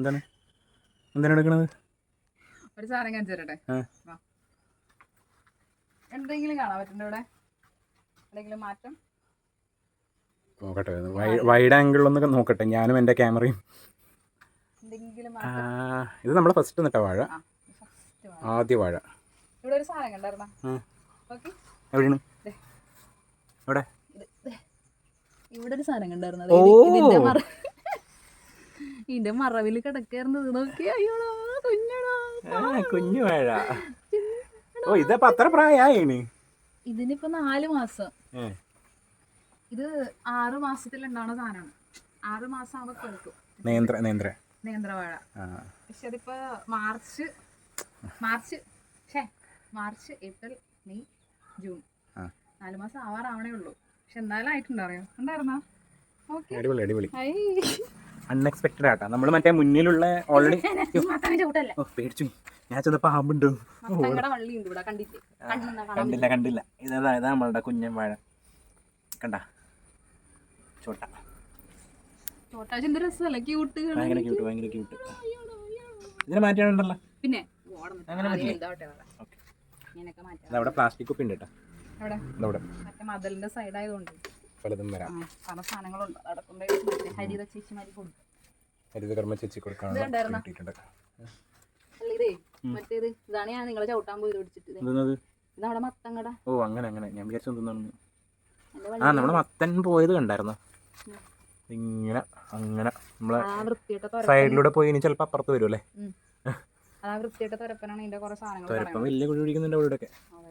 എന്താണ് എന്താണ് എടുക്കണത്? ഒരു സാധനം കാണിച്ചു തരട്ടെ. എന്തെങ്കിലും കാണാൻ പറ്റുന്നുണ്ടോ ഇവിടെ? എന്തെങ്കിലും മാറ്റം നോക്കട്ടെ, വൈഡ് ആംഗിളിലൊന്നൊക്കെ നോക്കട്ടെ ഞാനും എൻ്റെ ക്യാമറയും. ഇത് നമ്മളെ ഫസ്റ്റ് നട്ട വാഴ, ആദ്യ വാഴ. ഇവിടെ ഒരു സാധനം കണ്ടായിരുന്നോ? എവിടെയാണ്? എവിടെ? ഇവിടെ ഒരു സാധനം കണ്ടായിരുന്നു. ഇതിന്റെ മറവിൽ കിടക്കായിരുന്നത്. നോക്കിയാ കുഞ്ഞു വാഴ. ഓ, ഇതപ്പോ അത്ര പ്രായമായിന്. ഇതിനിപ്പോ 4 മാസം. ഇത് 6 മാസത്തിലുണ്ടാവുന്ന സാധനമാണ്. 6 മാസം ആവുമ്പോ കേൾക്കും. നേന്ത്രവാഴ. പക്ഷെ അതിപ്പോ മാർച്ച് ഏപ്രിൽ മെയ് ജൂൺ 4 മാസം ആവാറാവണേ ഉള്ളൂ. പക്ഷെ എന്നാലും ആയിട്ടുണ്ടറിയോ? ഉണ്ടായിരുന്നോ? അടിപൊളി. അൺഎക്സ്പെക്ടഡ് ആട്ടാ. നമ്മള് മറ്റേ മുന്നിലുള്ള ഓൾറെഡി പേടിച്ചു. ഞാൻ ചെന്നപ്പോ പാമ്പുണ്ട്. കണ്ടില്ല. ഇതാ നമ്മളുടെ കുഞ്ഞൻ വാഴ. കണ്ട ഭയങ്കര ക്യൂട്ട്. ഇതിനെ മാറ്റിയാണുണ്ടല്ലോ. പിന്നെ അവിടെ പ്ലാസ്റ്റിക് കുപ്പി ഉണ്ട് കേട്ടോ. മതിലിന്റെ സൈഡ് ആയതുകൊണ്ട് പലതും വരാം. പല സാധനങ്ങളുണ്ട്. ഹരിത ചേച്ചിമാരി കൊടുക്കും. ഹരിതകർമ്മ ചേച്ചി കൊടുക്കാനുള്ള മറ്റേത് ഇതാണ് ഞാൻ നിങ്ങളെ ചവിട്ടാൻ പോയി പിടിച്ചിട്ട്. ഇതവിടെ മത്തങ്ങട. ഓ, അങ്ങനെ ഞാൻ വിചാരിച്ചു തോന്നുന്നു. നമ്മുടെ മത്തൻ പോയത് കണ്ടായിരുന്നോ? ഇങ്ങനെ അങ്ങനെ നമ്മളെ സൈഡിലൂടെ പോയി ഇനി ചിലപ്പോ അപ്പുറത്ത് വരും അല്ലേ? വൃത്തിയായിട്ട തുരപ്പനാണ് ഇതിന്റെ കുറെ സാധനങ്ങൾ. തുരപ്പം വലിയ കുഴി പിടിക്കുന്നുണ്ട് അവിടെ.